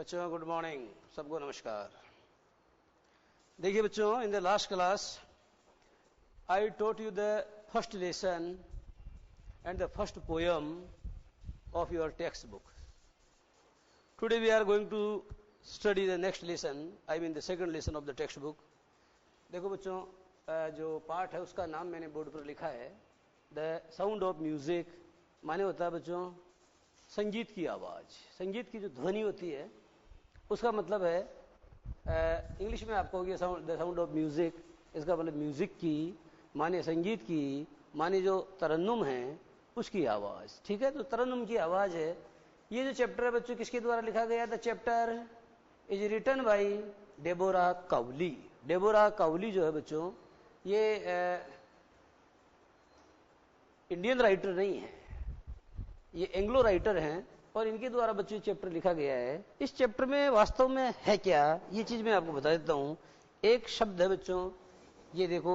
बच्चों good morning, सबको नमस्कार। देखिए बच्चों, in the last class I taught you the first lesson and the first poem of your textbook. Today we are going to study the next lesson, I mean the second lesson of the textbook. देखो बच्चों, जो पाठ है उसका नाम मैंने board पर लिखा है द साउंड ऑफ म्यूजिक। माने होता है बच्चों संगीत की आवाज़, संगीत की जो ध्वनि होती है उसका मतलब है, इंग्लिश में आपको होगी द साउंड ऑफ म्यूजिक। इसका मतलब म्यूजिक की माने संगीत की माने जो तरन्नुम है उसकी आवाज़। ठीक है, तो तरन्नुम की आवाज़ है। ये जो चैप्टर है बच्चों किसके द्वारा लिखा गया? The chapter is written by Deborah Cowley. Deborah Cowley जो है बच्चों ये इंडियन राइटर नहीं है, ये एंग्लो राइटर हैं और इनके द्वारा बच्चों चैप्टर लिखा गया है। इस चैप्टर में वास्तव में है क्या, ये चीज मैं आपको बता देता हूं। एक शब्द है बच्चों, ये देखो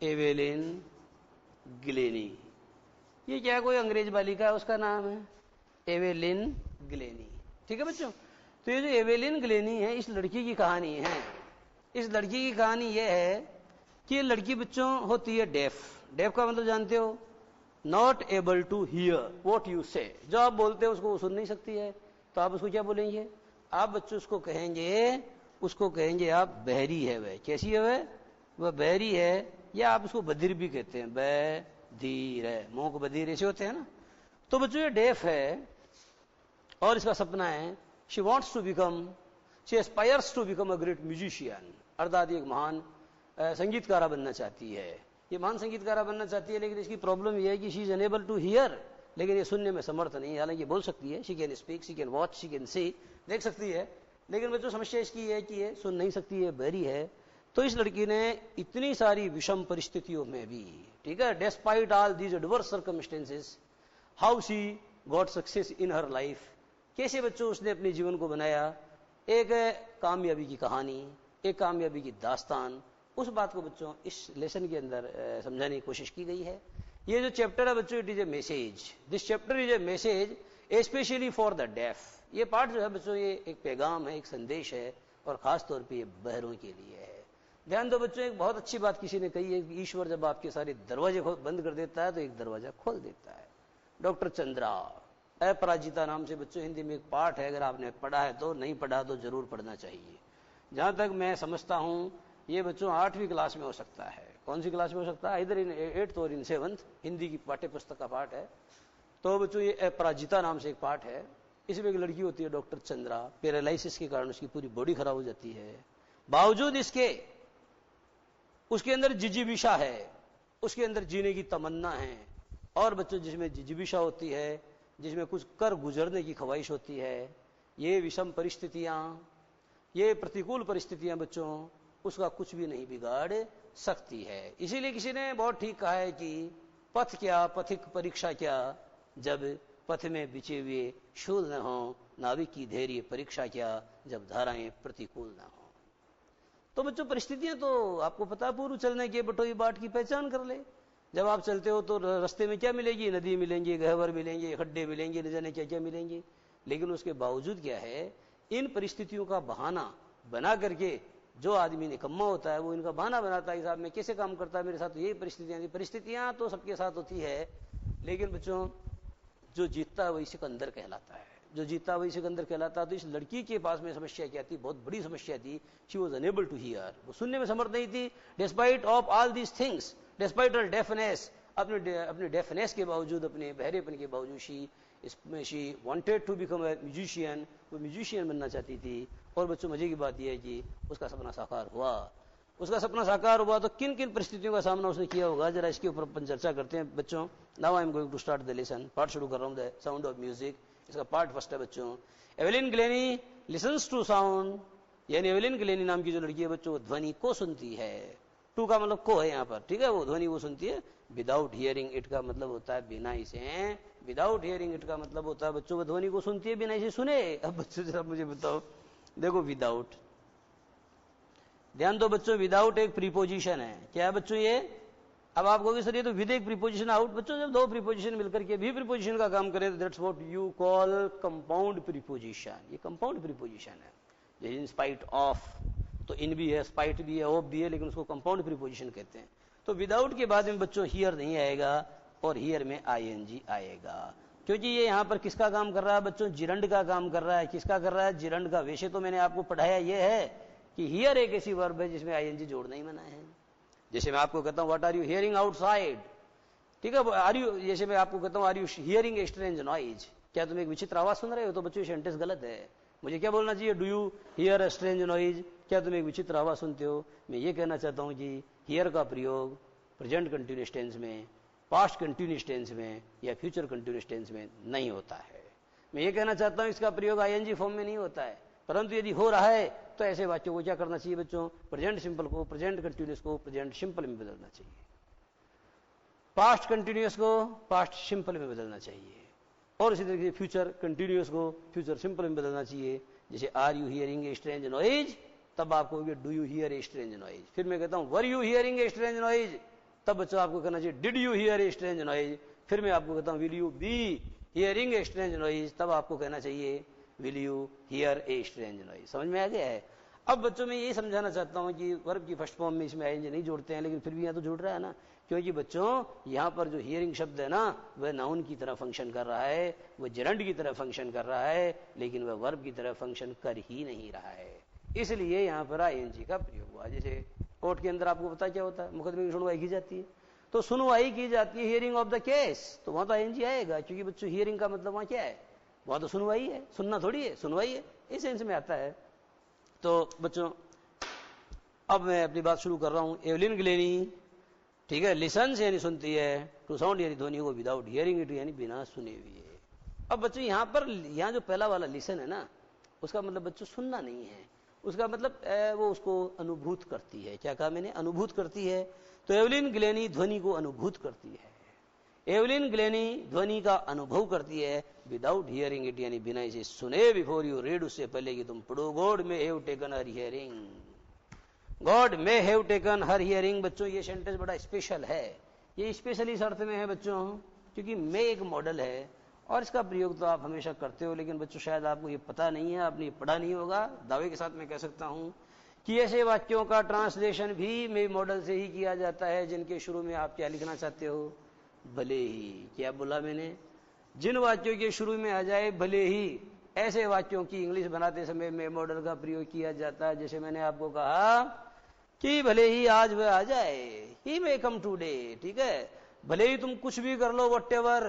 एवेलिन ग्लेनी। ये क्या कोई अंग्रेज बालिका है, उसका नाम है एवेलिन ग्लेनी। ठीक है बच्चों, तो ये जो एवेलिन ग्लेनी है इस लड़की की कहानी है। इस लड़की की कहानी ये है कि ये लड़की बच्चों होती है डेफ। डेफ का मतलब जानते हो, not able to hear what you say. जो आप बोलते हो उसको वो सुन नहीं सकती है, तो आप उसको क्या बोलेंगे? आप बच्चों उसको कहेंगे आप बहरी है। वह कैसी है? वह बहरी है, या आप उसको बधिर भी कहते हैं, बधीर है, मुंह को बधिर ऐसे होते हैं ना। तो बच्चों ये डेफ है और इसका सपना है she wants to become, she aspires to become a great musician, अर्थात एक महान संगीतकारा बनना चाहती है। ये महान संगीतकारा बनना चाहती है, लेकिन इसकी प्रॉब्लम यह है कि she is unable to hear, लेकिन ये सुनने में समर्थ नहीं है। हालांकि बोल सकती है, she can speak, she can watch, she can see, देख सकती है, लेकिन बच्चों समस्या इसकी है कि ये सुन नहीं सकती है, बहरी है। तो इस लड़की ने इतनी सारी विषम परिस्थितियों में भी, ठीक है, despite all these adverse circumstances, how she got success in her life, कैसे बच्चों उसने अपने जीवन को बनाया एक कामयाबी की कहानी, एक कामयाबी की दास्तान। उस बात को बच्चों इस लेसन के अंदर समझाने की कोशिश की गई है। ये जो चैप्टर है बच्चों, it is a message, this chapter is a message specially for the deaf. ये पाठ जो है बच्चों ये एक पैगाम है, एक संदेश है, और खास तौर पर ये बहरों के लिए है। ध्यान दो बच्चों, एक बहुत अच्छी बात किसी ने कही है कि ईश्वर जब आपके सारे दरवाजे बंद कर देता है तो एक दरवाजा खोल देता है। डॉक्टर चंद्रा अपराजिता नाम से बच्चों हिंदी में एक पाठ है, अगर आपने पढ़ा है तो, नहीं पढ़ा तो जरूर पढ़ना चाहिए। जहां तक मैं समझता हूं ये बच्चों 8वीं क्लास में हो सकता है। कौन सी क्लास में हो सकता है? इधर इन 8th और इन 7th, हिंदी की पाठ्य पुस्तक का पाठ है। तो बच्चों ये अपराजिता नाम से एक पाठ है। इसमें एक लड़की होती है डॉक्टर चंद्रा, पैरालिसिस के कारण उसकी पूरी बॉडी खराब हो जाती है। बावजूद इसके उसके अंदर जिजीविषा है, उसके अंदर जीने की तमन्ना है। और बच्चों जिसमें जिजीविषा होती है, जिसमें कुछ कर गुजरने की ख्वाहिश होती है, ये विषम परिस्थितियां, ये प्रतिकूल परिस्थितियां बच्चों उसका कुछ भी नहीं बिगाड़ सकती है। इसीलिए किसी ने बहुत ठीक कहा है कि पथ क्या पथिक परीक्षा क्या, जब पथ में बिछे हुए शूल न हो, नाविक की धैर्य परीक्षा क्या, जब धाराएं प्रतिकूल न हो। तो बच्चों परिस्थितियां तो आपको पता, पूर्व चलने के बटोई बाट की पहचान कर ले। जब आप चलते हो तो रास्ते में क्या मिलेगी? नदी मिलेंगी, गहवर मिलेंगे, खड्डे मिलेंगे, न जाने क्या क्या मिलेंगे। लेकिन उसके बावजूद क्या है, इन परिस्थितियों का बहाना बना करके जो आदमी निकम्मा होता है वो इनका बहाना बनाता है कि साहब मैं कैसे काम करता है, मेरे साथ तो यही परिस्थितियां थी। परिस्थितियां तो सबके साथ होती है, लेकिन बच्चों जो जीतता है वही सिकंदर कहलाता है, जो जीता वही सिकंदर कहलाता है। तो इस लड़की के पास में समस्या क्या थी? बहुत बड़ी समस्या थी। She was unable to hear, वो सुनने में समर्थ नहीं थी। Despite of all these things, despite all deafness, अपने डेफनेस के बावजूद, अपने बहरेपन के बावजूद she wanted to become a musician, वो म्यूजिशियन बनना चाहती थी। और बच्चों मजे की बात यह है कि उसका सपना साकार हुआ। उसका सपना साकार हुआ तो किन किन परिस्थितियों का सामना उसने किया होगा, जरा इसके ऊपर अपन चर्चा करते हैं बच्चों। Now I am going to start the lesson. Part शुरू कर रहा हूं, द साउंड ऑफ म्यूजिक। इसका पार्ट फर्स्ट है बच्चों, Evelyn Glennie listens to sound, यानी एवेलिन ग्लेनी नाम की जो लड़की है बच्चों, ध्वनि को सुनती है। टू का मतलब को है यहाँ पर, ठीक है, वो ध्वनि वो सुनती है। विदाउट हियरिंग इट का मतलब होता है बिना इसे, विदाउट हियरिंग इट का मतलब होता है बच्चों वो ध्वनि को सुनती है बिना इसे सुने। अब बच्चों जरा मुझे बताओ, देखो विदाउट, ध्यान दो बच्चों, विदाउट एक प्रीपोजिशन है। क्या है बच्चों? ये अब आप कहोगे सर ये तो विद एक प्रीपोजिशन आउट। बच्चों जब दो प्रीपोजिशन मिलकर के भी प्रीपोजिशन का काम करें तो that's what you call compound preposition. ये कंपाउंड प्रीपोजिशन है। जैसे इन स्पाइट ऑफ, तो इन भी है, स्पाइट भी है, ऑफ भी है, लेकिन उसको कंपाउंड प्रीपोजिशन कहते हैं। तो विदाउट के बाद में बच्चों हियर नहीं आएगा और हियर में आईएनजी आएगा, क्योंकि ये यहां पर किसका काम कर रहा है बच्चों? जिरंड का काम कर रहा है। किसका कर रहा है? जिरंड का। वैसे तो मैंने आपको पढ़ाया ये है कि हियर एक ऐसी वर्ब है जिसमें आईएनजी जोड़ना ही मना है। जैसे मैं आपको कहता हूं what are you hearing outside, ठीक है, आर यू, जैसे मैं आपको कहता हूं are you hearing a strange noise, क्या तुम एक विचित्र आवाज सुन रहे हो? तो बच्चों ये सेंटेंस गलत है। मुझे क्या बोलना चाहिए? Do you here a strange noise, क्या तुम एक विचित्र आवाज सुनते हो? मैं ये कहना चाहता हूं कि हियर का प्रयोग प्रेजेंट कंटिन्यूअस टेंस में, पास्ट कंटिन्यूअस टेंस में या फ्यूचर कंटिन्यूअस टेंस में नहीं होता है। मैं ये कहना चाहता हूं इसका प्रयोग आईएनजी फॉर्म में नहीं होता है, परंतु यदि हो रहा है तो ऐसे वाक्यों को क्या करना चाहिए बच्चों? प्रेजेंट सिंपल को प्रेजेंट कंटिन्यूअस को प्रेजेंट सिंपल में बदलना चाहिए, पास्ट कंटिन्यूअस को पास्ट सिंपल में बदलना चाहिए, और इसी तरीके से फ्यूचर कंटिन्यूअस को फ्यूचर सिंपल में बदलना चाहिए। जैसे are you hearing a strange noise, तब आप कहोगे do you hear a strange noise. फिर मैं कहता हूं were you hearing a strange noise, तब बच्चों आपको कहना चाहिए did you hear a strange noise. फिर मैं आपको कहता हूं will you be hearing a strange noise, तब आपको कहना चाहिए will you hear a strange noise. समझ में आ गया है? अब बच्चों मैं ये समझाना चाहता हूं कि वर्ब की फर्स्ट फॉर्म में इसमें आईएनजी नहीं जोड़ते हैं, लेकिन फिर भी यहां तो जुड़ रहा है ना, क्योंकि बच्चों यहां पर जो हियरिंग शब्द है ना वह नाउन की तरह फंक्शन कर रहा है, वह जेरंड की तरह फंक्शन कर रहा है, लेकिन वह वर्ब की तरह फंक्शन कर ही नहीं रहा है, इसलिए यहां पर आईएनजी का प्रयोग हुआ। जैसे कोर्ट के अंदर आपको पता क्या होता है? मुकदमे की सुनवाई की जाती है, तो सुनवाई की जाती है हियरिंग ऑफ द केस, तो वहां तो आईएनजी आएगा, क्योंकि बच्चों हियरिंग का मतलब वहां क्या है? वहां तो सुनवाई है, सुनना थोड़ी है, सुनवाई है, इस सेंस में आता है। तो बच्चों अब मैं अपनी बात शुरू कर रहा हूं। एवलिन ग्लेनी, ठीक है, लिसन्स यानी सुनती है, टू साउंड यानी ध्वनि को, विदाउट हियरिंग इट यानी बिना सुने हुए। अब बच्चों यहां जो पहला वाला लिसन है ना, उसका मतलब बच्चों सुनना नहीं है, उसका मतलब वो उसको अनुभूत करती है। क्या कहा मैंने? अनुभूत करती है। तो एवलिन ग्लेनी ध्वनि को अनुभूत करती है, एवलिन ग्लेनी ध्वनि का अनुभव करती है, विदाउट हियरिंग इट यानी बिना इसे सुने, बिफोर यू रीड, उससे पहले कि तुम पढ़ो। God may have taken her hearing, God may have taken her hearing. बच्चों ये सेंटेंस बड़ा स्पेशल है, ये स्पेशल इस अर्थ में है बच्चों क्योंकि मे एक मॉडल है और इसका प्रयोग तो आप हमेशा करते हो, लेकिन बच्चों शायद आपको ये पता नहीं है, आपने ये पढ़ा नहीं होगा। दावे के साथ मैं कह सकता हूं कि ऐसे वाक्यों का ट्रांसलेशन भी मे मॉडल से ही किया जाता है जिनके शुरू में आप क्या लिखना चाहते हो? भले ही। क्या बोला मैंने? जिन वाक्यों के शुरू में आ जाए भले ही, ऐसे वाक्यों की इंग्लिश बनाते समय मे मॉडल का प्रयोग किया जाता है। जैसे मैंने आपको कहा कि भले ही आज वह आ जाए, ही मे कम टुडे, ठीक है, भले ही तुम कुछ भी कर लो, वट एवर,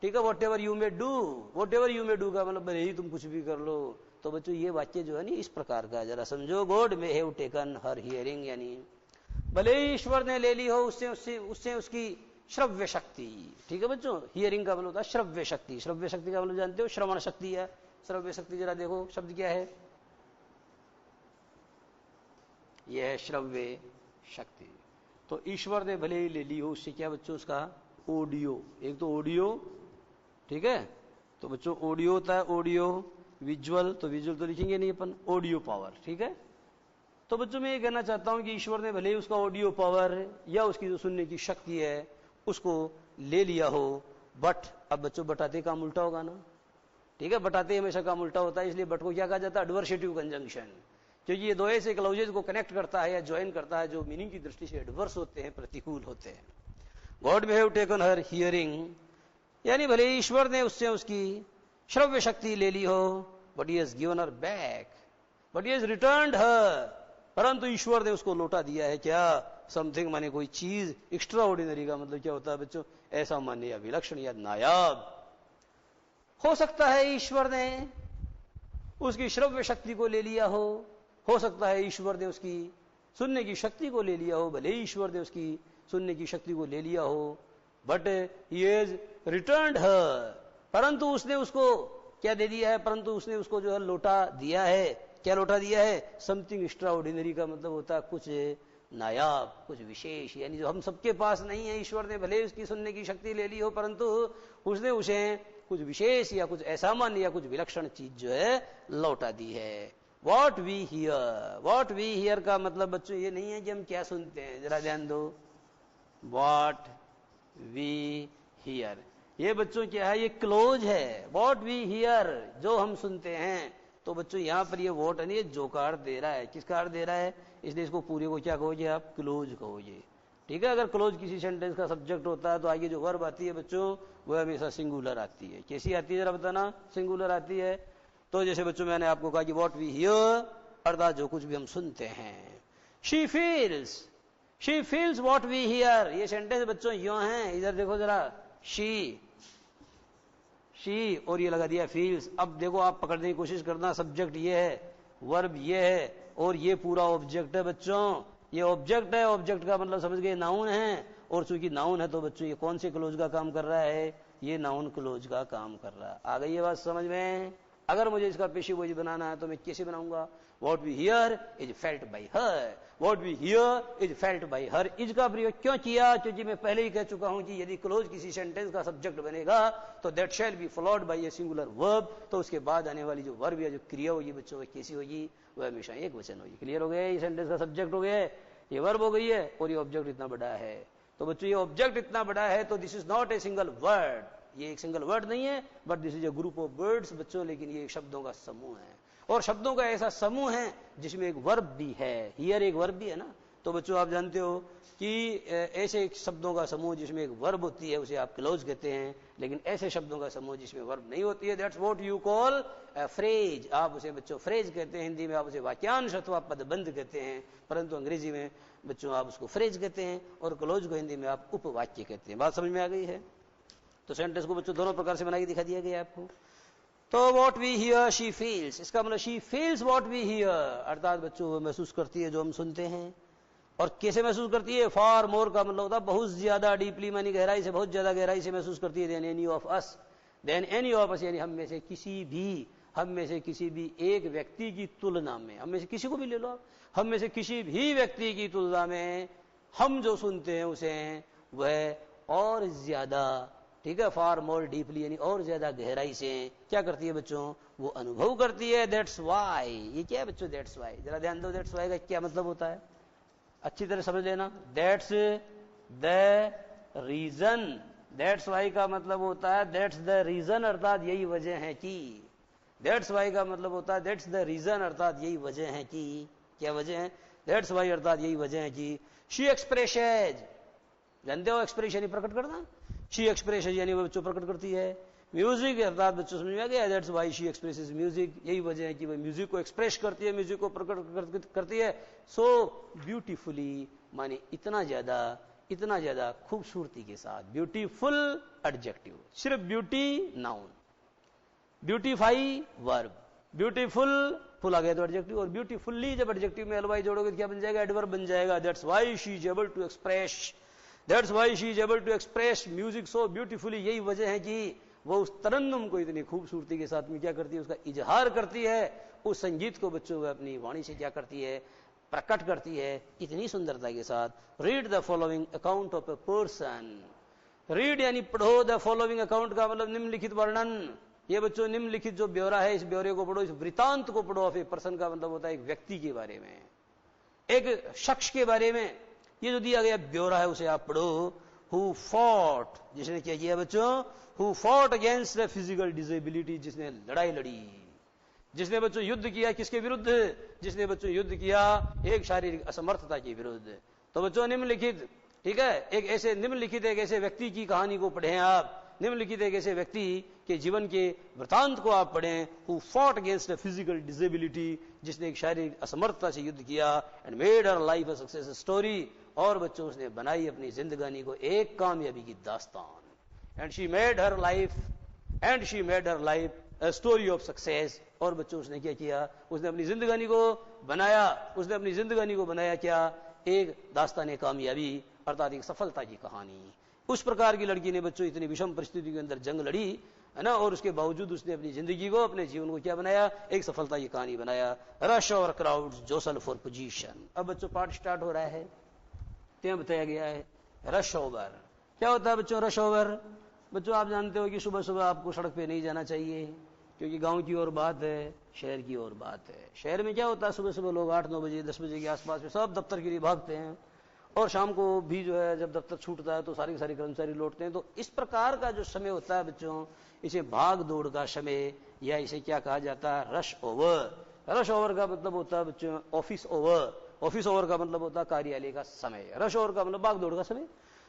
ठीक है, what ever you may do, what ever you may do का मतलब भले ही तुम कुछ भी कर लो। तो बच्चों ये वाक्य जो है ना इस प्रकार का जरा समझो। God may have taken her hearing यानी भले ही ईश्वर ने ले ली हो उससे उसकी श्रव्य शक्ति, ठीक है बच्चों। हियरिंग का मतलब होता है श्रव्य शक्ति। श्रव्य शक्ति का मतलब जानते हो? श्रवण शक्ति है। श्रव्य शक्ति जरा देखो शब्द क्या है? यह है श्रव्य शक्ति। तो ईश्वर ने भले ही ले ली हो उससे क्या बच्चों? उसका ऑडियो। एक तो ऑडियो, ठीक है, तो बच्चों ऑडियो होता है, ऑडियो विजुअल, तो विजुअल तो लिखेंगे नहीं अपन, ऑडियो पावर, ठीक है। तो बच्चों मैं ये कहना चाहता हूं कि ईश्वर ने भले ही उसका ऑडियो पावर या उसकी जो सुनने की शक्ति है उसको ले लिया हो, बट अब बच्चों बटाते काम उल्टा होगा ना, ठीक है, बटाते हमेशा काम उल्टा होता है, इसलिए बट को क्या कहा जाता है? एडवर्सेटिव कंजंक्शन, क्योंकि ये दो ऐसे क्लॉजेज को कनेक्ट करता है या ज्वाइन करता है जो मीनिंग की दृष्टि से एडवर्स होते हैं, प्रतिकूल होते हैं। God may have taken her hearing यानी भले ही ईश्वर ने उससे उसकी श्रव्य शक्ति ले ली हो, but he has given her back, but he has returned her, परंतु ईश्वर ने उसको लौटा दिया है। क्या? समथिंग माने कोई चीज, एक्स्ट्रा ऑर्डिनरी का मतलब क्या होता है बच्चों? ऐसा माने या विलक्षण या नायाब। हो सकता है ईश्वर ने उसकी श्रव्य शक्ति को ले लिया हो सकता है ईश्वर ने उसकी सुनने की शक्ति को ले लिया हो, भले ही ईश्वर ने उसकी सुनने की शक्ति को ले लिया हो, but he has returned her, परंतु उसने उसको क्या दे दिया है? परंतु उसने उसको जो है लौटा दिया है। क्या लौटा दिया है? समथिंग एक्स्ट्रा ऑर्डिनरी का मतलब होता है कुछ नायाब, कुछ विशेष, यानी जो हम सबके पास नहीं है। ईश्वर ने भले उसकी सुनने की शक्ति ले ली हो, परंतु उसने उसे कुछ विशेष या कुछ असामान्य या कुछ विलक्षण चीज जो है लौटा दी है। What we hear, what we hear का मतलब बच्चों ये नहीं है कि हम क्या सुनते हैं, जरा ध्यान दो। What we hear. ये बच्चों क्या है, ये क्लोज है। व्हाट वी हियर, जो हम सुनते हैं। तो बच्चों यहां पर ये वॉट नहीं, जो का अर्थ दे रहा है, किसका अर्थ दे रहा है, इसलिए इसको पूरे को क्या कहोगे आप, क्लोज कहोगे। ठीक है, अगर क्लोज किसी सेंटेंस का सब्जेक्ट होता है तो आगे जो वर्ब आती है बच्चों वह हमेशा सिंगुलर आती है। कैसी आती है जरा बताना, सिंगुलर आती है। तो जैसे बच्चों मैंने आपको कहा कि व्हाट वी हियर, अर्थात जो कुछ भी हम सुनते हैं। She feels what we hear, ये सेंटेंस बच्चों यूं है, इधर देखो जरा, शी और ये लगा दिया फील्स। अब देखो आप पकड़ने की कोशिश करना, सब्जेक्ट ये है, वर्ब ये है और ये पूरा ऑब्जेक्ट है बच्चों। ये ऑब्जेक्ट है, ऑब्जेक्ट का मतलब समझ गए नाउन है, और चूंकि नाउन है तो बच्चों ये कौन से क्लोज का काम कर रहा है, ये नाउन क्लोज का काम कर रहा है। आ गई ये बात समझ में। अगर मुझे इसका पेशी बोझ बनाना है तो मैं कैसे बनाऊंगा, what we hear is felt by her, what we hear is felt by her. Is का प्रयोग क्यों किया, क्योंकि मैं पहले ही कह चुका हूं कि यदि क्लोज किसी सेंटेंस का सब्जेक्ट बनेगा तो that shall be followed by a singular verb, तो उसके बाद आने वाली जो वर्ब या जो क्रिया होगी बच्चों वो कैसी होगी, वह हमेशा एक वचन होगी। क्लियर हो गया, ये सेंटेंस का सब्जेक्ट हो गया, ये वर्ब हो गई है और ये ऑब्जेक्ट इतना बड़ा है। तो बच्चों ये ऑब्जेक्ट इतना बड़ा है तो this is not a single word, ये एक सिंगल वर्ड नहीं है, but this is a group of words बच्चों, लेकिन ये शब्दों का समूह है। और शब्दों का ऐसा समूह है जिसमें एक वर्ब भी है, हियर एक वर्ब भी है ना। तो बच्चों आप जानते हो कि ऐसे शब्दों का समूह जिसमें एक वर्ब होती है उसे आप क्लोज कहते हैं, लेकिन ऐसे शब्दों का समूह जिसमें वर्ब नहीं होती है, that's what you call a phrase. आप उसे बच्चों फ्रेज कहते हैं, हिंदी में आप उसे वाक्यांश अथवा पदबंध कहते हैं, परंतु अंग्रेजी में बच्चों आप उसको फ्रेज कहते हैं, और क्लोज को हिंदी में आप उपवाक्य कहते हैं। बात समझ में आ गई है। तो सेंटेंस को बच्चों दोनों प्रकार से बना के दिखा दिया गया आपको। तो what we hear she feels, इसका मतलब she feels what we hear, अर्थात बच्चों वो महसूस करती है जो हम सुनते हैं। और कैसे महसूस करती है, फार मोर का मतलब होता है बहुत ज्यादा, डीपली मानी गहराई से, बहुत ज्यादा गहराई से महसूस करती है, than any of us, than any of us यानी हम में से किसी भी एक व्यक्ति की तुलना में, हम में से किसी को भी ले लो आप, हम में से किसी भी व्यक्ति की तुलना में हम जो सुनते हैं उसे वह और ज्यादा, ठीक है, फार मोर डीपली यानी और ज्यादा गहराई से क्या करती है बच्चों, वो अनुभव करती है। दैट्स वाई, ये क्या है बच्चों, दैट्स वाई, जरा ध्यान दो, दैट्स वाई का क्या मतलब होता है, अच्छी तरह समझ लेना। That's the reason, that's why का मतलब होता है दैट्स द रीजन, अर्थात यही वजह है कि। दैट्स वाई का मतलब होता है दैट्स द रीजन, अर्थात यही वजह है कि। क्या वजह है, दैट्स वाई अर्थात यही वजह है कि। शी एक्सप्रेसेज, जानते हो एक्सप्रेशन प्रकट करना, शी एक्सप्रेसेज यानी वो बच्चों प्रकट करती है। म्यूजिक अर्थात बच्चों समझ में आ गया, that's why she expresses music, यही वजह है कि वह म्यूजिक को एक्सप्रेस करती है, म्यूजिक को प्रकट करती है। सो ब्यूटीफुली माने इतना ज्यादा खूबसूरती के साथ, ब्यूटीफुल एडजेक्टिव, सिर्फ beauty noun, beautify verb, beautiful full आ गया तो एडजेक्टिव, और ब्यूटीफुल्ली जब एडजेक्टिव में एलवाई जोड़ोगे तो क्या बन जाएगा, एडवर्ब बन जाएगा। That's why she is able to express, that's why she is able to express music so beautifully, यही वजह है कि वो उस तरन्नुम को इतनी खूबसूरती के साथ में क्या करती है, उसका इजहार करती है, उस संगीत को बच्चों अपनी वाणी से क्या करती है, प्रकट करती है इतनी सुंदरता के साथ। Read the following account of a person, read यानी पढ़ो, द फॉलोइंग अकाउंट का मतलब निम्नलिखित वर्णन, ये बच्चों निम्नलिखित जो ब्यौरा है इस ब्यौरे को पढ़ो, इस वृतांत को पढ़ो। ऑफ ए पर्सन का मतलब होता है एक व्यक्ति के बारे में, एक शख्स के बारे में, ये जो दिया गया ब्यौरा है उसे आप पढ़ो। हु फॉट, जिसने क्या किया बच्चों, who fought against the physical disability, जिसने लड़ाई लड़ी, जिसने बच्चों युद्ध किया किसके विरुद्ध, जिसने बच्चों युद्ध किया एक शारीरिक असमर्थता के विरुद्ध। तो बच्चों निम्नलिखित, ठीक है, एक ऐसे व्यक्ति की कहानी को पढ़ें आप, निम्नलिखित एक ऐसे व्यक्ति के जीवन के वृतांत को आप पढ़ें। Who fought against the physical disability, जिसने एक शारीरिक असमर्थता से युद्ध किया, and made her life a success story, और बच्चों उसने बनाई अपनी जिंदगानी को एक कामयाबी की दास्तान। And she made her life a story of success, और बच्चों उसने क्या किया, उसने अपनी जिंदगानी को बनाया क्या, एक दास्तान कामयाबी, अर्थात एक सफलता की कहानी। उस प्रकार की लड़की ने बच्चों इतनी विषम परिस्थिति के अंदर जंग लड़ी है ना, और उसके बावजूद उसने अपनी जिंदगी को, अपने जीवन को क्या बनाया, एक सफलता की कहानी बनाया। रश और क्राउड्स जोसल फॉर पोजीशन। अब बच्चों पाठ स्टार्ट हो रहा है, त्यहाँ बताया गया है रश ओवर। क्या होता है बच्चों रश ओवर, बच्चों आप जानते हो कि सुबह सुबह आपको सड़क पे नहीं जाना चाहिए, क्योंकि गांव की और बात है, शहर की और बात है। शहर में क्या होता है, सुबह सुबह लोग 8-9 बजे 10 बजे के आसपास में सब दफ्तर के लिए भागते हैं, और शाम को भी जो है जब दफ्तर छूटता है तो सारे के सारे कर्मचारी लौटते हैं। तो इस प्रकार का जो समय होता है बच्चों, इसे भाग दौड़ का समय, या इसे क्या कहा जाता है, रश ओवर। रश ओवर का मतलब होता है बच्चों ऑफिस ओवर। ऑफिस ओवर का मतलब होता है कार्यालय का समय। रश ओवर का मतलब भाग दौड़ का समय।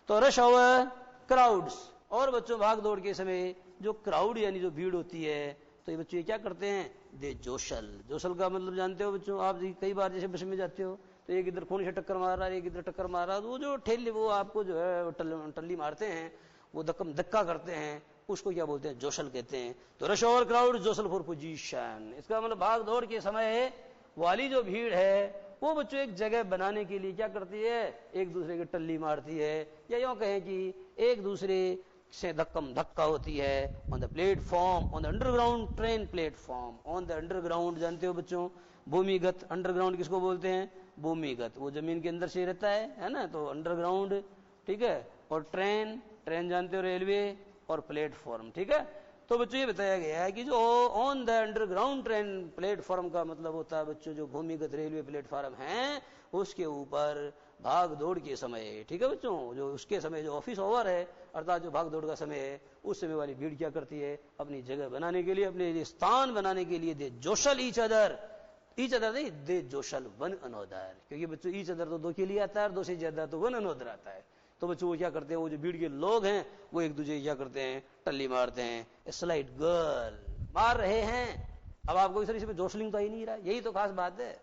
तो रश ओवर, क्राउड्स, और बच्चों भाग दौड़ के समय जो क्राउड यानी जो भीड़ होती है, तो ये बच्चों ये क्या करते हैं, दे जोशल। जोशल का मतलब जानते हो बच्चों आप, कई बार जैसे बस में जाते हो तो एक इधर खून से टक्कर मार रहा है, एक इधर टक्कर मार रहा है, तो वो जो ठेले वो आपको जो है टल्ली मारते हैं, वो धक्का करते हैं, उसको क्या बोलते हैं, जोशल कहते हैं। तो rush over crowd, jostle for position. इसका मतलब भाग दौड़ के समय वाली जो भीड़ है वो बच्चों एक जगह बनाने के लिए क्या करती है, एक दूसरे की टल्ली मारती है, या यूं कहें कि एक दूसरे से धक्का होती है। On the platform, on the underground train platform, on the underground, जानते हो बच्चों भूमिगत। अंडरग्राउंड किसको बोलते हैं, भूमिगत, वो जमीन के अंदर से रहता है ना, तो अंडरग्राउंड, ठीक है। और ट्रेन जानते हो रेलवे, और प्लेटफॉर्म, ठीक है। तो बच्चों ये बताया गया है कि जो on the underground train platform का मतलब होता है बच्चों जो भूमिगत रेलवे प्लेटफॉर्म है उसके ऊपर भाग दौड़ के समय, ठीक है बच्चों, जो उसके समय जो ऑफिस ओवर है अर्थात जो भाग दौड़ का समय है, उस समय वाली भीड़ क्या करती है, अपनी जगह बनाने के लिए, अपने स्थान बनाने के लिए दे जोशल ईच अदर नहीं, दे जोशल वन अनोदर, क्योंकि बच्चों ईच अदर तो दो के लिए आता है और दो से ज्यादा तो वन अनोदर आता है। तो बच्चों वो क्या करते हैं, वो जो भीड़ के लोग हैं वो एक दूसरे क्या करते हैं, टल्ली मारते हैं, स्लाइड गर्ल मार रहे हैं। अब आपको इस तरह से जोशलिंग तो ही नहीं रहा, यही तो खास बात है,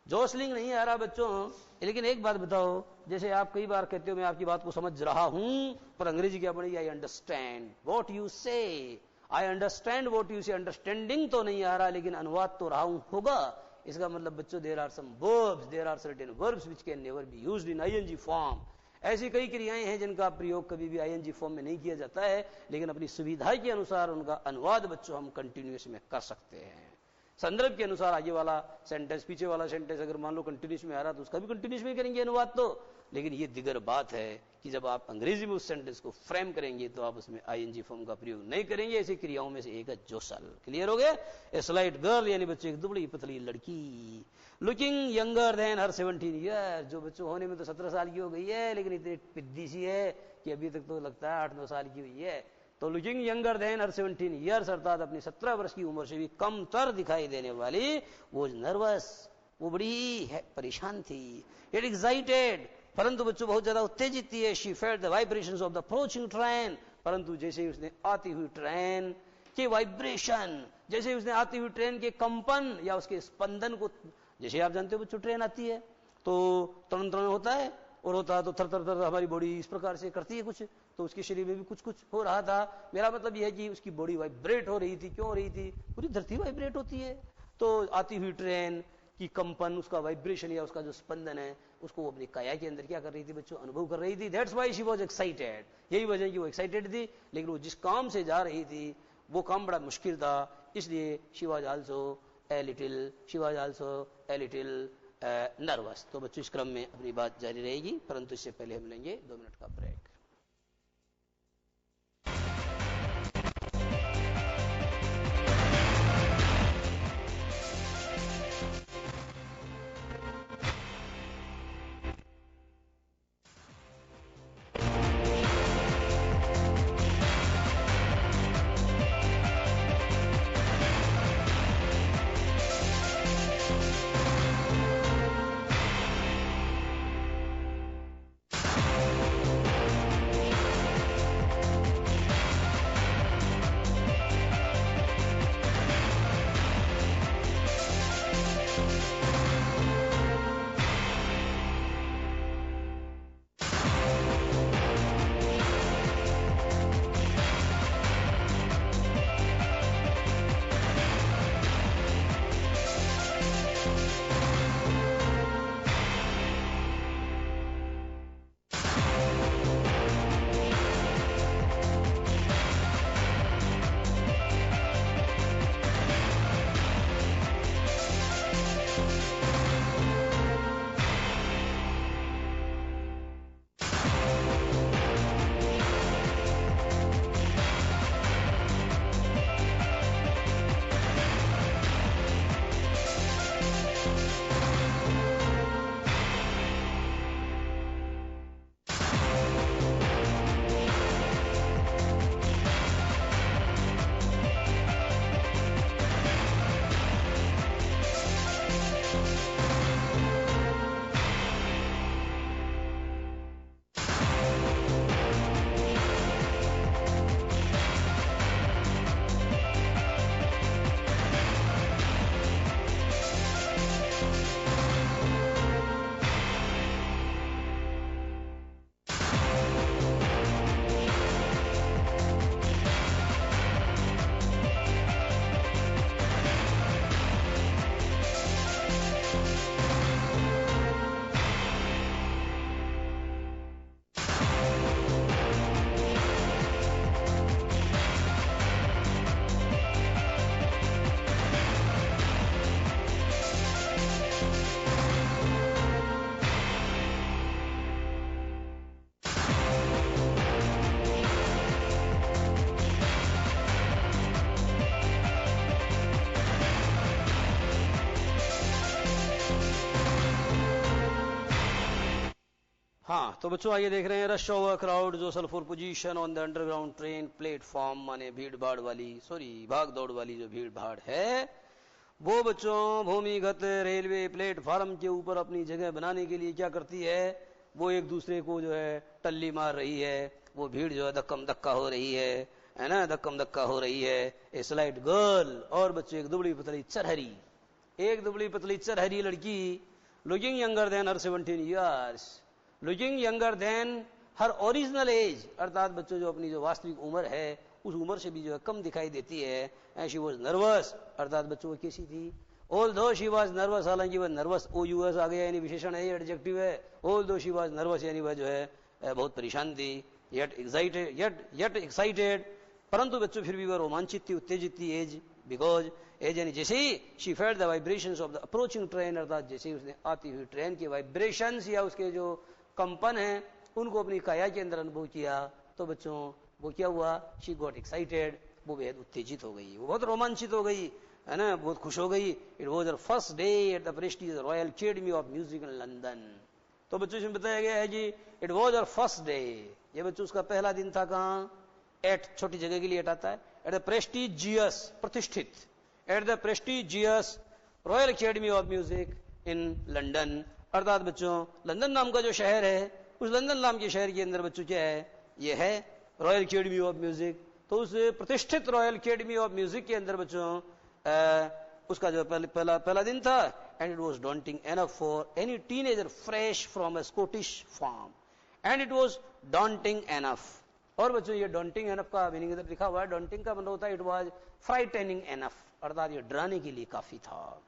जोशलिंग नहीं आ रहा बच्चों। लेकिन एक बात बताओ, जैसे आप कई बार कहते हो मैं आपकी बात को समझ रहा हूं, पर अंग्रेजी क्या पड़ेगी, आई अंडरस्टैंड व्हाट यू से। आई अंडरस्टैंड व्हाट यू से, अंडरस्टैंडिंग तो नहीं आ रहा लेकिन अनुवाद तो रहा हूं होगा। इसका मतलब बच्चों there are some verbs, there are certain verbs which can never be used in I N G form. ऐसी कई क्रियाएं हैं जिनका प्रयोग कभी भी आईएनजी फॉर्म में नहीं किया जाता है, लेकिन अपनी सुविधा के अनुसार उनका अनुवाद बच्चों हम कंटिन्यूअस में कर सकते हैं। संदर्भ के अनुसार आगे वाला सेंटेंस पीछे वाला सेंटेंस अगर मान लो कंटिन्यूअस में आ रहा तो उसका भी कंटिन्यूअस में करेंगे अनुवाद तो। लेकिन ये दिगर बात है कि जब आप अंग्रेजी में उस सेंटेंस को फ्रेम करेंगे तो आप उसमें आईएनजी फॉर्म का प्रयोग नहीं करेंगे। ऐसी क्रियाओं में से एक है जोशल। क्लियर हो गया। ए स्लाइट गर्ल यानी बच्चे एक दुबड़ी पतली लड़की, लुकिंग यंगर देन हर 17 ईयर, जो बच्चों होने में तो 17 साल की हो गई है लेकिन इतनी पिद्दी सी है कि अभी तक तो लगता है 8-9 साल की हुई है। तो लुकिंग यंगर देन हर 17 ईयर्स अर्थात अपनी 17 वर्ष की उम्र से भी कम तर दिखाई देने वाली, वो नर्वस, वो बड़ी परेशान थी। इट एक्साइटेड, परंतु बच्चों बहुत ज्यादा उत्तेजित थी। She felt the vibrations of the approaching train, परंतु जैसे ही उसने आती हुई ट्रेन के वाइब्रेशन, जैसे ही उसने आती हुई ट्रेन के कंपन या उसके स्पंदन को, जैसे आप जानते हो बच्चों ट्रेन आती है तो तरण तरण होता है, और होता है तो थर थर थर हमारी बॉडी इस प्रकार से करती है कुछ, तो उसके शरीर में भी कुछ कुछ हो रहा था। मेरा मतलब यह है कि उसकी बॉडी वाइब्रेट हो रही थी। क्यों हो रही थी, पूरी धरती वाइब्रेट होती है। तो आती हुई ट्रेन की कंपन, उसका वाइब्रेशन या उसका जो स्पंदन है उसको वो अपनी काया के अंदर क्या कर रही थी बच्चों, अनुभव कर रही थी। That's why she was excited, यही वजह कि वो एक्साइटेड थी। लेकिन वो जिस काम से जा रही थी वो काम बड़ा मुश्किल था, इसलिए she was also a little nervous. तो बच्चों इस क्रम में अपनी बात जारी रहेगी, परंतु इससे पहले हम लेंगे 2 मिनट का ब्रेक। हाँ, तो बच्चों आइए देख रहे हैं रश ओवर क्राउड जो for position on the underground train platform, माने भीड़ भाड़ वाली, भाग दौड़ वाली जो भीड़ भाड़ है, वो बच्चों भूमिगत रेलवे प्लेटफॉर्म के ऊपर अपनी जगह बनाने के लिए क्या करती है, वो एक दूसरे को जो है टल्ली मार रही है, वो भीड़ जो है धक्कम धक्का हो रही है ना, धक्कम धक्का हो रही है। ए स्लाइट गर्ल, और बच्चों एक दुबली पतली चरहरी, एक दुबली पतली चरहरी लड़की, लुकिंग यंगर देन हर 17 ईयर्स, लुकिंग यंगर देन हर ओरिजिनल एज, अर्थात बच्चों जो अपनी जो वास्तविक उम्र है उस उम्र से भी जो है कम दिखाई देती है। एंड शी वाज नर्वस, अर्थात बच्चों वो कैसी थी, ऑल दो शी वाज नर्वस, हालांकि वह नर्वस ओ यूएस आ गया यानी विशेषण है, एडजेक्टिव है, ऑल दो शी वाज नर्वस यानी वह जो है बहुत परेशान थी, येट एक्साइटेड, परंतु बच्चों फिर भी वह रोमांचित थी, उत्तेजित थी, एज बिकॉज एज यानी जैसे ही she felt the vibrations of the approaching train, अर्थात जैसे ही उसने आती हुई ट्रेन के वाइब्रेशंस या उसके जो कंपन है उनको अपनी काया के अंदर अनुभव किया, तो बच्चों वो क्या हुआ, शी गॉट एक्साइटेड, वो बेहद उत्तेजित हो गई, वो बहुत रोमांचित हो गई, है ना, बहुत खुश हो गई। It was her first day at the prestigious Royal Academy of Music in London. तो बच्चों इसमें बताया गया है जी it was her first day, ये बच्चों उसका पहला दिन था, कहाँ, एट छोटी जगह के लिए एट आता है, एट द प्रेस्टीजियस प्रतिष्ठित, eight the prestigious Royal Academy of Music in London, अर्थात बच्चों लंदन नाम का जो शहर है उस लंदन नाम के शहर के अंदर बच्चों क्या है, ये है रॉयल अकेडमी ऑफ म्यूजिक। तो उस प्रतिष्ठित रॉयल अकेडमी ऑफ म्यूजिक के अंदर बच्चों उसका जो पहला दिन था, and it was daunting enough for any teenager fresh from a Scottish farm, and it was daunting enough. और बच्चों ये डॉन्टिंग एनफ का मीनिंग इधर लिखा हुआ है, डॉन्टिंग का मतलब होता है इट वाज फ्राइटनिंग एनफ, अर्थात ये डराने के लिए काफी था।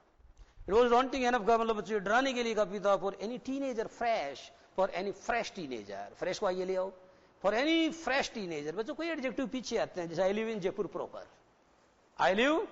इट वाज डॉन्टिंग एनफ का मतलब बच्चों डराने के लिए काफी था, for any teenager fresh, for any fresh teenager, fresh को आइए ले आओ, फॉर एनी फ्रेश टीनेजर, बच्चों कोई एडजेक्टिव पीछे आते हैं, जैसे I live in Jaipur proper, I live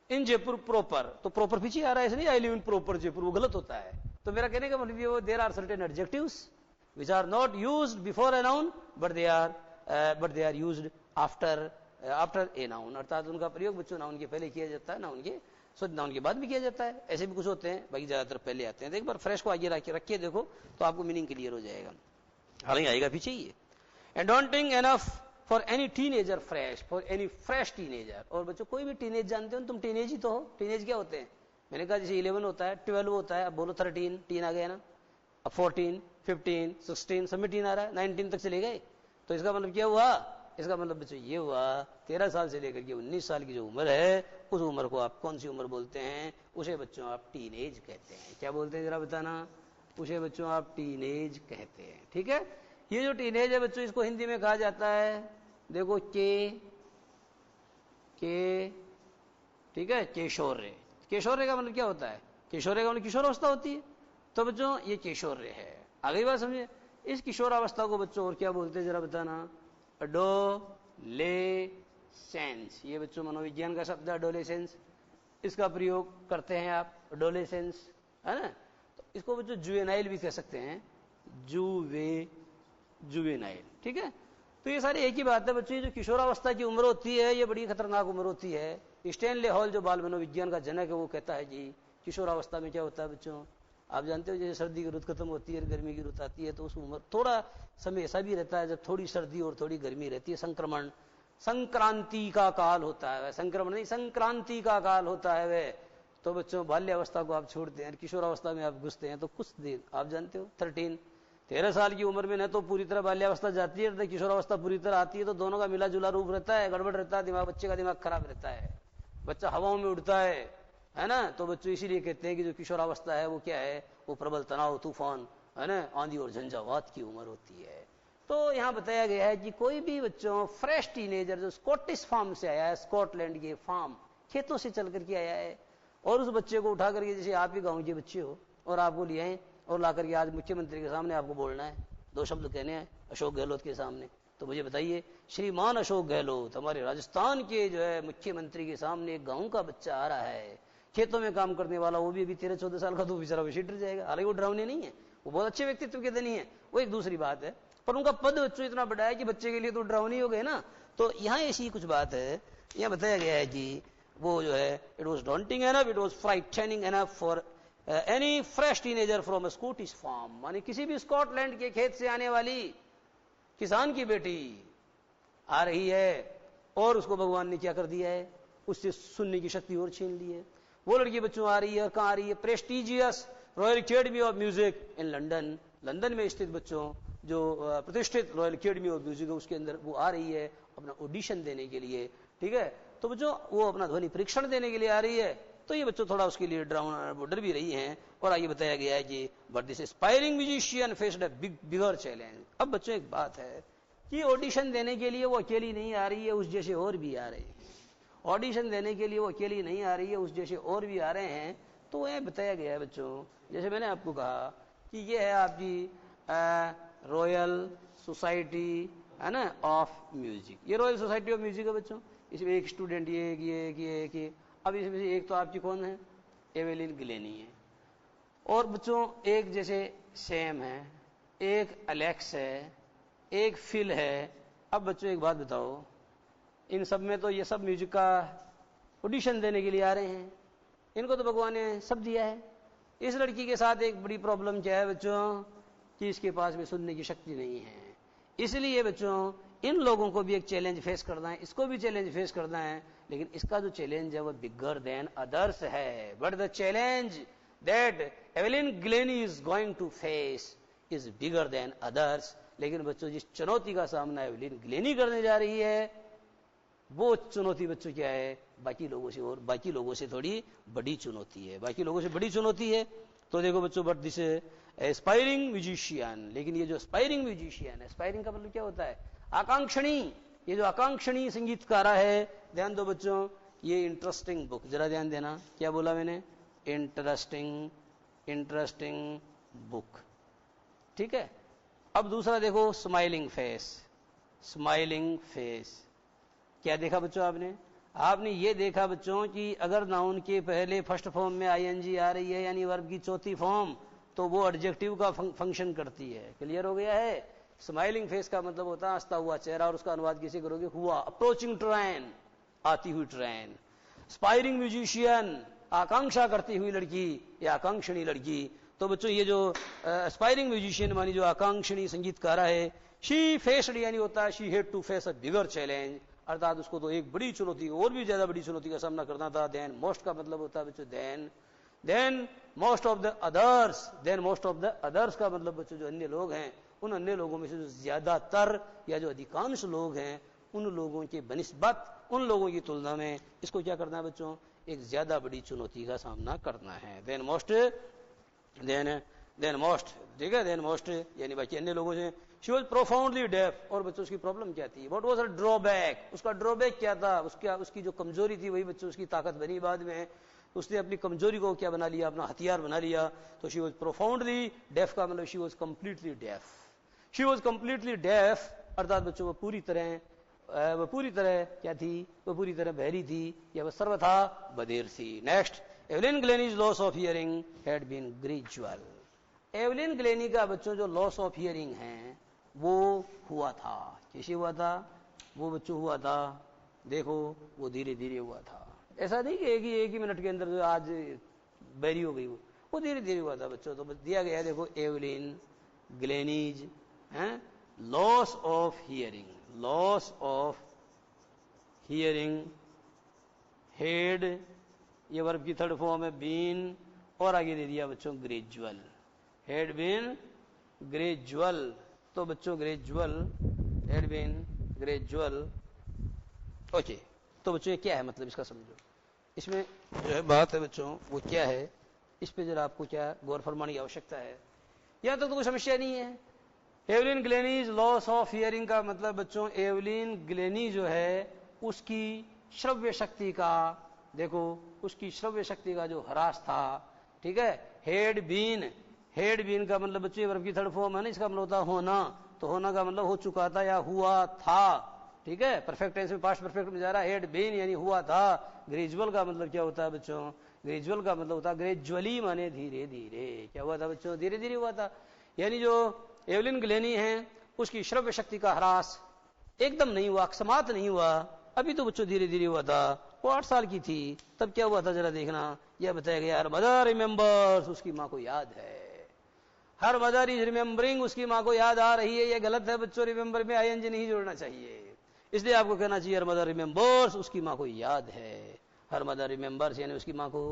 in Jaipur proper, तो प्रॉपर पीछे आ रहा है, इसलिए I live in proper Jaipur, वो गलत होता है। तो मेरा कहने का मतलब ये, there are certain adjectives which are not used before a noun but they are used after a noun, अर्थात उनका प्रयोग बच्चों नाउन के पहले किया जाता है, नाउन के नाउन के बाद भी किया जाता है, ऐसे भी कुछ होते हैं, बाकी ज्यादातर पहले आते हैं। तो एक बार फ्रेश को आगे रखिए देखो तो आपको मीनिंग क्लियर हो जाएगा, हालांकि आएगा पीछे ही है। And daunting enough for any teenager fresh, for any fresh teenager, और बच्चों कोई भी टीनेज जानते हो तुम, टीनेज ही तो हो। टीनेज क्या होते हैं, मैंने कहा जैसे 11 होता है, 12 होता है, अब बोलो 13, टीन आ गया ना, अब 14, 15, 16 सब में टीन आ रहा है, 19 तक चले गए। तो इसका मतलब क्या हुआ, इसका मतलब बच्चों ये हुआ 13 साल से लेकर के 19 साल की जो उम्र है उस उम्र को आप कौन सी उम्र बोलते हैं, उसे बच्चों आप टीनेज कहते हैं। क्या बोलते हैं जरा बताना, उसे बच्चों आप टीनेज कहते हैं, ठीक है। ये जो टीनेज है बच्चों इसको हिंदी में कहा जाता है, देखो के, ठीक है, केशोर्य। केशोर्य का मतलब क्या होता है, केशोर्य का मतलब किशोर अवस्था होती है, तो बच्चों ये केशोर्य है। आगे बात समझे, इस किशोरावस्था को बच्चों और क्या बोलते हैं जरा बताना, एडोलेसेंस, ये बच्चों मनोविज्ञान का शब्द है एडोलेसेंस, इसका प्रयोग करते हैं आप, एडोलेसेंस, है ना। तो इसको बच्चों जुवेनाइल भी कह सकते हैं, जुवेनाइल, ठीक है। तो ये सारी एक ही बात है बच्चों, ये जो किशोरावस्था की उम्र होती है ये बड़ी खतरनाक उम्र होती है। स्टैनले हॉल जो बाल मनोविज्ञान का जनक है वो कहता है जी किशोरावस्था में क्या होता है बच्चों, आप जानते हो जैसे सर्दी की रुत खत्म होती है, गर्मी की रुत आती है, तो उस उम्र थोड़ा समय ऐसा भी रहता है जब थोड़ी सर्दी और थोड़ी गर्मी रहती है, संक्रमण, संक्रांति का काल होता है, संक्रमण नहीं संक्रांति का काल होता है वह। तो बच्चों बाल्यावस्था को आप छोड़ते हैं, किशोरावस्था में आप घुसते हैं, तो कुछ देर आप जानते हो 13 साल की उम्र में न तो पूरी तरह बाल्यावस्था जाती है, तो किशोरावस्था पूरी तरह आती है, तो दोनों का मिला जुला रूप रहता है, गड़बड़ रहता है, दिमाग, बच्चे का दिमाग खराब रहता है, बच्चा हवाओं में उड़ता है ना। तो बच्चों इसीलिए कहते हैं कि जो किशोरावस्था है वो क्या है, वो प्रबल तनाव, तूफान, है ना, आंधी और झंझावात की उम्र होती है। तो यहाँ बताया गया है कि कोई भी बच्चों फ्रेश टीनेजर जो स्कॉटिश फार्म से आया है, स्कॉटलैंड के फार्म खेतों से चल करके आया है, और उस बच्चे को उठा करके, जैसे आप ही गाँव के बच्चे हो और आपको लिए आए और ला करके आज मुख्यमंत्री के सामने आपको बोलना है, 2 शब्द कहने हैं अशोक गहलोत के सामने, तो मुझे बताइए श्रीमान अशोक गहलोत हमारे राजस्थान के जो है मुख्यमंत्री के सामने एक गाँव का बच्चा आ रहा है, खेतों में काम करने वाला, वो भी अभी 13-14 साल का, तो बेचारा वैसे डर जाएगा। हालांकि वो डरावने नहीं है, वो बहुत अच्छे व्यक्तित्व के धनी है, वो एक दूसरी बात है, पर उनका पद बच्चों इतना बड़ा है कि बच्चे के लिए तो डरावनी हो गए ना। तो यहाँ ऐसी कुछ बात है, यहाँ बताया गया है कि वो जो है it was daunting enough, it was frightening enough for any fresh teenager from a Scottish farm, माने किसी भी स्कॉटलैंड के खेत से आने वाली किसान की बेटी आ रही है और उसको भगवान ने क्या कर दिया है, उससे सुनने की शक्ति और छीन ली है। वो लड़की बच्चों आ रही है और कहाँ आ रही है, prestigious royal Academy of Music in London, London में स्थित बच्चों जो प्रतिष्ठित रॉयल अकेडमी ऑफ म्यूजिक है उसके अंदर वो आ रही है अपना ऑडिशन देने के लिए। ठीक है, तो बच्चों वो अपना ध्वनि परीक्षण देने के लिए आ रही है। तो ये बच्चों थोड़ा उसके लिए डर भी रही हैं। और आगे बताया गया है कि but this aspiring musician faced a bigger challenge. अब बच्चों एक बात है कि ऑडिशन देने के लिए वो अकेली नहीं आ रही है, उस जैसे और भी आ रहे हैं। ऑडिशन देने के लिए वो अकेली नहीं आ रही है, उस जैसे और भी आ रहे हैं। तो ये बताया गया है बच्चों, जैसे मैंने आपको कहा कि ये है आपकी रॉयल सोसाइटी है ना ऑफ म्यूजिक। ये रॉयल सोसाइटी ऑफ म्यूजिक है बच्चों। इसमें एक स्टूडेंट ये अब इसमें से एक तो आपकी कौन है, एवेलिन ग्लेनी है। और बच्चों एक जैसे सैम है, एक एलेक्स है, एक फिल है। अब बच्चों एक बात बताओ, इन सब में तो ये सब म्यूजिक का ऑडिशन देने के लिए आ रहे हैं, इनको तो भगवान ने सब दिया है। इस लड़की के साथ एक बड़ी प्रॉब्लम क्या है बच्चों कि इसके पास में सुनने की शक्ति नहीं है। इसलिए बच्चों इन लोगों को भी एक चैलेंज फेस करना है, इसको भी चैलेंज फेस करना है, लेकिन इसका जो चैलेंज है वो बिगर देन अदर्स है। But the challenge that Evelyn Glennie is going to face is bigger than others. लेकिन बच्चों जिस चुनौती का सामना एवेलिन ग्लेनी करने जा रही है वो चुनौती बच्चों क्या है, बाकी लोगों से थोड़ी बड़ी चुनौती है, बाकी लोगों से बड़ी चुनौती है। तो देखो बच्चों, बट दिस एस्पायरिंग म्यूजिशियन, लेकिन ये जो एस्पायरिंग म्यूजिशियन है, एस्पायरिंग का मतलब क्या होता है, आकांक्षणी। ये जो आकांक्षणी संगीतकारा है, ध्यान दो बच्चों, ये इंटरेस्टिंग बुक, जरा ध्यान देना, क्या बोला मैंने, इंटरेस्टिंग बुक। ठीक है, अब दूसरा देखो, स्माइलिंग फेस। क्या देखा बच्चों आपने ये देखा बच्चों कि अगर नाउन के पहले फर्स्ट फॉर्म में आईएनजी आ रही है यानी वर्ब की चौथी फॉर्म, तो वो एडजेक्टिव का फंक्शन करती है। क्लियर हो गया है। स्माइलिंग फेस का मतलब होता है हंसता हुआ चेहरा, और उसका अनुवाद किसे करोगे, हुआ, अप्रोचिंग ट्रेन, आती हुई ट्रेन। एस्पायरिंग म्यूजिशियन, आकांक्षा करती हुई लड़की या आकांक्षणी लड़की। तो बच्चों ये जो एस्पायरिंग म्यूजिशियन मानी जो आकांक्षणी संगीतकारा है, शी फेस्ड यानी होता है she had to face a bigger challenge, अर्थात उसको तो एक बड़ी चुनौती, और भी ज्यादा बड़ी चुनौती का सामना करना था। देन मोस्ट का मतलब होता है बच्चों than most of the others का मतलब बच्चों जो अन्य लोग हैं, उन अन्य लोगों में से जो ज्यादातर या जो अधिकांश लोग हैं, उन लोगों के बनिस्बत, उन लोगों की तुलना में इसको क्या करना है बच्चों, एक ज्यादा बड़ी चुनौती का सामना करना है। देन मोस्ट, ठीक है, देन मोस्ट यानी बाकी अन्य लोगों से। शी वॉज प्रोफाउंडली डेफ, और बच्चों उसकी प्रॉब्लम क्या थी, व्हाट वाज हर ड्रॉबैक, उसका ड्रॉबैक क्या था, उसकी जो कमजोरी थी वही बच्चों उसकी ताकत बनी बाद में। उसने अपनी कमजोरी को क्या बना लिया, अपना हथियार बना लिया। तो शी वॉज प्रोफाउंडली डेफ का मतलब शी वॉज कंप्लीटली डेफ, अर्थात बच्चों वो पूरी तरह क्या थी, वो पूरी तरह बहरी थी या वह सर्वथा बधिर थी। Next, Evelyn Glennie's loss of hearing had been gradual. Evelyn Glennie का बच्चों जो लॉस ऑफ हियरिंग है वो हुआ था, कैसे हुआ था, वो बच्चों हुआ था, देखो वो धीरे धीरे हुआ था। ऐसा नहीं कि एक ही मिनट के अंदर जो आज बहरी हो गई, वो धीरे धीरे हुआ था बच्चों। तो दिया गया है देखो, एवेलिन ग्लेनीज हैं लॉस ऑफ हियरिंग हेड, ये वर्ब की थर्ड फॉर्म है, बीन, और आगे दे दिया बच्चों ग्रेजुअल, हेड बीन ग्रेजुअल। तो बच्चों gradual, had been gradual, okay. तो बच्चों ये क्या है, मतलब इसका समझो, इसमें जो है बात है बच्चों वो क्या है, इस पे जरा आपको क्या गौर फरमाने की आवश्यकता है। यहां तक तो कोई समस्या नहीं है। Evelyn Glennie's loss of hearing का मतलब बच्चों, एवेलिन ग्लेनी जो है उसकी श्रव्य शक्ति का, देखो उसकी श्रव्य शक्ति का जो ह्रास था, ठीक है। हेड बीन का मतलब बच्चों वर्ब की थर्ड फॉर्म है ना, इसका मतलब होता होना, तो होना का मतलब हो चुका था या हुआ था, ठीक है। परफेक्ट टेंस में पास्ट परफेक्ट में जा रहा है, हेड बीन यानी हुआ था। ग्रेजुअल का मतलब क्या होता है बच्चों, ग्रेजुअल का मतलब होता है ग्रेजुअली माने धीरे धीरे, क्या हुआ था बच्चों, धीरे धीरे हुआ था। यानी जो एवेलिन ग्लेनी है उसकी श्रव्य शक्ति का ह्रास एकदम नहीं हुआ, समाप्त नहीं हुआ, अभी तो बच्चों धीरे धीरे हुआ था। वो 8 साल की थी, तब क्या हुआ था जरा देखना। यह बताया गया हर मदर रिमेंबर्स, उसकी माँ को याद है। हर मदर इज रिमेंबरिंग, उसकी माँ को याद आ रही है। ये गलत है बच्चों, रिमेंबर में आईएनजी नहीं जोड़ना चाहिए, इसलिए आपको कहना चाहिए हर मदर रिमेंबर्स, उसकी माँ को याद है। हर मदर रिमेंबर्स यानी उसकी माँ को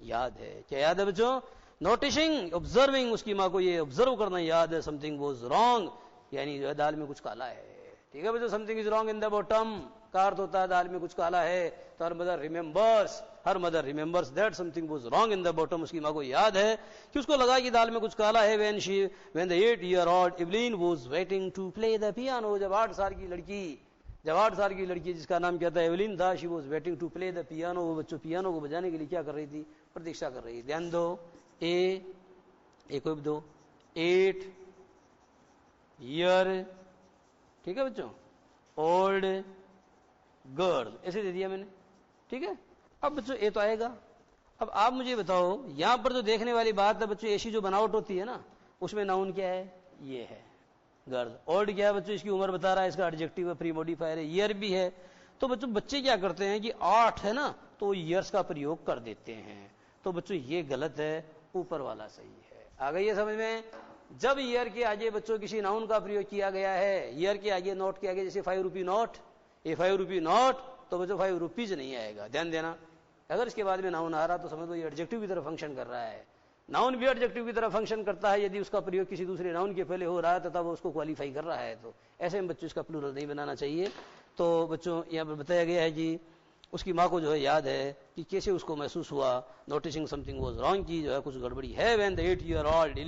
याद है। क्या याद है बच्चों? नोटिशिंग, ऑब्जर्विंग, उसकी माँ को ये ऑब्जर्व करना याद है। समथिंग वाज रॉन्ग, यानी जो है दाल में कुछ काला है। ठीक है बच्चों, something is wrong in the bottom का अर्थ होता है दाल में कुछ काला है। तो her mother remembers, her mother remembers that something was wrong in the bottom, उसकी माँ को याद है कि उसको लगा कि दाल में कुछ काला है। When the 8-year-old Evelyn was waiting to play the piano, जब 8 साल की लड़की जिसका नाम क्या था, एवलिन था, she was waiting to play the piano, वो बच्चों पियानो को बजाने के लिए क्या कर रही थी? प्रतीक्षा कर रही थी। ध्यान दो, एक दो 8 ईयर, ठीक है बच्चों, ओल्ड गर्ल, ऐसे दे दिया मैंने। ठीक है, अब बच्चों ए तो आएगा। अब आप मुझे बताओ, यहां पर जो देखने वाली बात है बच्चों, ऐसी जो बनावट होती है ना, उसमें नाउन क्या है? ये है गर्ल। ओल्ड क्या है बच्चों? इसकी उम्र बता रहा है, इसका एडजेक्टिव है, प्री मॉडिफायर है। ईयर भी है। तो बच्चों बच्चे क्या करते हैं कि 8 है ना, तो ईयर्स का प्रयोग कर देते हैं। तो बच्चों ये गलत है, ऊपर वाला सही है। आ गई है समझ में? जब ईयर के आगे बच्चों किसी नाउन का प्रयोग किया गया है, ईयर के आगे, नोट के आगे, जैसे 5 रुपी नोट, ये 5 रुपी नोट, तो बच्चों 5 रुपीज नहीं आएगा। ध्यान देना, अगर इसके बाद में नाउन आ रहा तो समझ लो ये एडजेक्टिव की तरह फंक्शन कर रहा है। नाउन भी एडजेक्टिव की तरह फंक्शन करता है यदि उसका प्रयोग किसी दूसरे नाउन के पहले हो रहा है तथा वो उसको क्वालिफाई कर रहा है। तो ऐसे में बच्चों इसका प्लूरल नहीं बनाना चाहिए। तो बच्चों यहाँ पर बताया गया है कि उसकी माँ को जो है याद है कि कैसे उसको महसूस हुआ, नोटिसिंग समथिंग वाज रॉन्ग, की जो है कुछ गड़बड़ी है। When the 8-year-old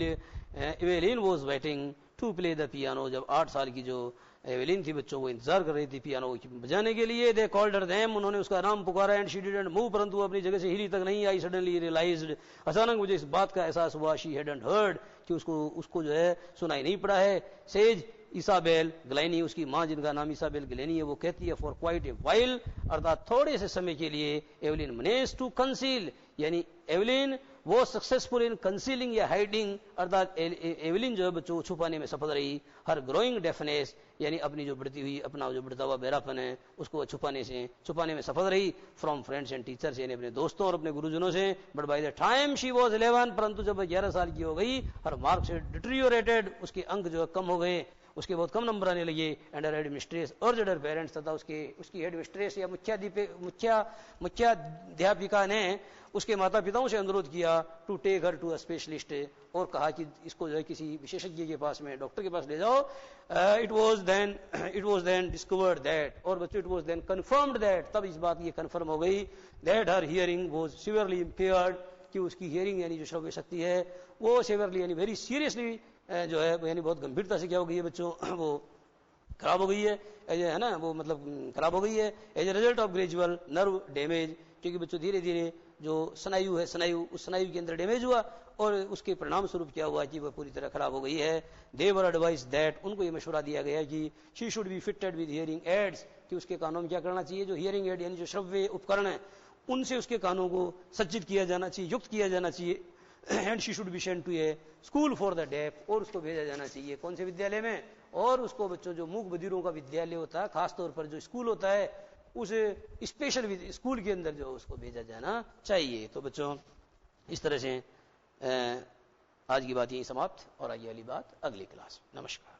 Evelyn was waiting to play the piano, जब 8 साल की जो एवेलिन थी बच्चों, वो इंतजार कर रही थी पियानो बजाने के लिए। दे कॉल्ड हर नेम, उन्होंने उसका नाम पुकारा। एंड शी डिडंट मूव, परंतु वो अपनी जगह से हिली तक नहीं आई। सडनली रियलाइज्ड, अचानक मुझे इस बात का एहसास हुआ, शी हैडंट हर्ड, कि उसको जो है सुनाई नहीं पड़ा है। सेज इसाबेल ग्लेनी, उसकी माँ जिनका नाम इसाबेल ग्लेनी है, वो कहती है फॉर क्वाइट ए वाइल, अर्थात थोड़े से समय के लिए, एवलिन मैनेज टू कंसील, यानी एवलिन वो सक्सेसफुल इन कंसीलिंग या हाइडिंग, अर्थात एवलिन जो है बच्चों छुपाने में सफल रही। हर ग्रोइंग डेफनेस, यानी अपनी जो बढ़ती हुई, अपना जो बढ़ता हुआ बेरापन है उसको छुपाने में सफल रही। फ्रॉम फ्रेंड्स एंड टीचर्स, यानी अपने दोस्तों और अपने गुरुजनों से। But by the time she was 11, परंतु जब 11 साल की हो गई, हर मार्क्स डिटेरियोरेटेड, उसके अंक जो है कम हो गए, उसके बहुत कम नंबर आने लगे। And her headmistress urged her parents, तथा उसकी हेडमिस्ट्रेस या मुख्याध्यापिका ने उसके माता पिताओं से अनुरोध किया to take her to a specialist, और कहा कि इसको जो है किसी विशेषज्ञ के पास में, डॉक्टर के पास ले जाओ। It was then discovered that, और बच्चों it was then confirmed that, तब इस बात ये कंफर्म हो गई, that her hearing was severely impaired, कि उसकी हियरिंग यानी जो श्रव्य शक्ति है वो सीवियरली यानी वेरी सीरियसली जो है यानी बहुत गंभीरता से क्या हो गई है बच्चों, वो खराब हो गई है ना, वो मतलब खराब हो गई है as a result of gradual nerve damage, क्योंकि बच्चों धीरे धीरे जो स्नायु है, उस स्नायु के अंदर डैमेज हुआ, और उसके परिणाम स्वरूप क्या हुआ कि वह पूरी तरह खराब हो गई है। दे वर एडवाइस दैट, उनको ये मशवरा दिया गया कि she should B fitted with hearing aids, कि उसके कानों में क्या करना चाहिए, जो हियरिंग एड यानी जो श्रव्य उपकरण है उनसे उसके कानों को सज्जित किया जाना चाहिए, युक्त किया जाना चाहिए। And she should be sent to a school for the deaf, और उसको भेजा जाना चाहिए कौन से विद्यालय में, और उसको बच्चों जो मूक बधिरों का विद्यालय होता है, खासतौर पर जो स्कूल होता है, उस स्पेशल स्कूल के अंदर जो उसको भेजा जाना चाहिए। तो बच्चों इस तरह से आज की बात यही समाप्त, और आगे वाली बात अगली क्लास। नमस्कार।